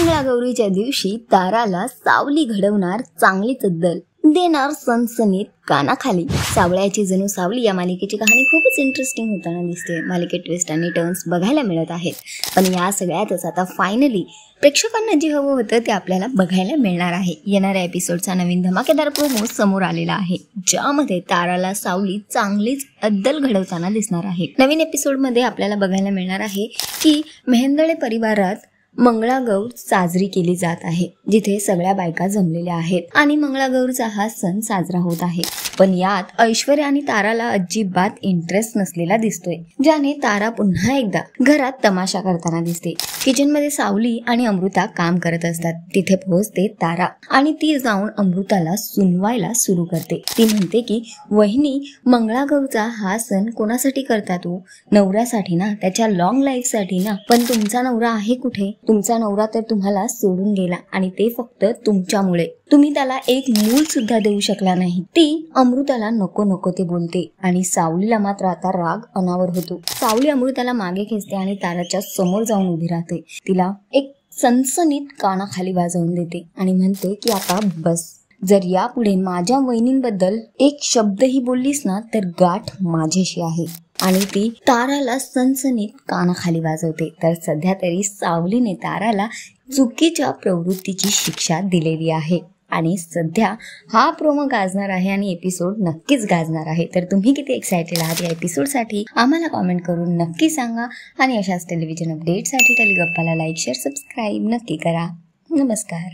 मंगळागौरीच्या दिवशी ताराला सावली घडवणार चांगलीच अद्दल देणार सनसनीत कानाखाली। सावळ्याची जणू सावली या मालिकेची कहाणी खूपच इंटरेस्टिंग होताना दिसते। मालिकेत ट्विस्ट आणि टर्न्स बघायला मिळत आहेत, पण या सगळ्यातच आता फायनली प्रेक्षकांना जे हवं होतं ते आपल्याला बघायला मिळणार आहे। येणाऱ्या एपिसोडचा नवीन धमाकेदार प्रोमो समोर आलेला आहे, ज्यामध्ये ताराला सावली चांगलीच अद्दल घडवताना दिसणार आहे। नवीन एपिसोडमध्ये आपल्याला बघायला मिळणार आहे की मेहेंदळे परिवारात मंगळागौर साजरी केली जात आहे, जिथे सगळ्या बायका जमलेल्या आहेत आणि मंगळागौरचा हा सण साजरा होत आहे। पण यात ऐश्वर्या आणि ताराला अजिबात इंटरेस्ट नसलेला दिसतोय, ज्याने तारा पुन्हा एकदा घरात तमाशा करताना दिसते। किचन मध्ये सावली आणि अमृता काम करत असतात, तिथे पोहोचते तारा आणि ती जाऊन अमृताला सुनवायला सुरू करते। ती म्हणते की वहिनी, मंगळागौरचा हा सण कोणासाठी करता तू? नवऱ्यासाठी ना, त्याच्या लॉंग लाईफ साठी ना। पण तुमचा नवरा आहे कुठे? तुमचा नवरा तर तुम्हाला सोडून गेला आणि ते फक्त तुमच्यामुळे। तुम्ही त्याला एक मूल सुद्धा देऊ शकला नाही। ती अमृताला नको नको ते बोलते आणि सावलीला मात्र आता राग अनावर होतो। सावली अमृताला मागे खेचते आणि ताराच्या समोर जाऊन उभी राहते। तिला एक सनसनीत कानाखाली वाजवून देते आणि म्हणते की आता बस, जर यापुढे माझ्या वहिनींबद्दल एक शब्दही बोललीस ना तर गाठ माझ्याशी आहे। आणि ती ताराला सनसनीत कानाखाली वाजवते। तर सध्या तरी सावलीने ताराला चुकीच्या प्रवृत्तीची शिक्षा दिलेली आहे आणि सध्या हा प्रोमो गाजणार आहे आणि एपिसोड नक्कीच गाजणार आहे। तर तुम्ही किती एक्सायटेड आहात या एपिसोडसाठी आम्हाला कॉमेंट करून नक्की सांगा आणि अशाच टेलिव्हिजन अपडेटसाठी टेलिगप्पाला लाईक, शेअर, सबस्क्राईब नक्की करा। नमस्कार।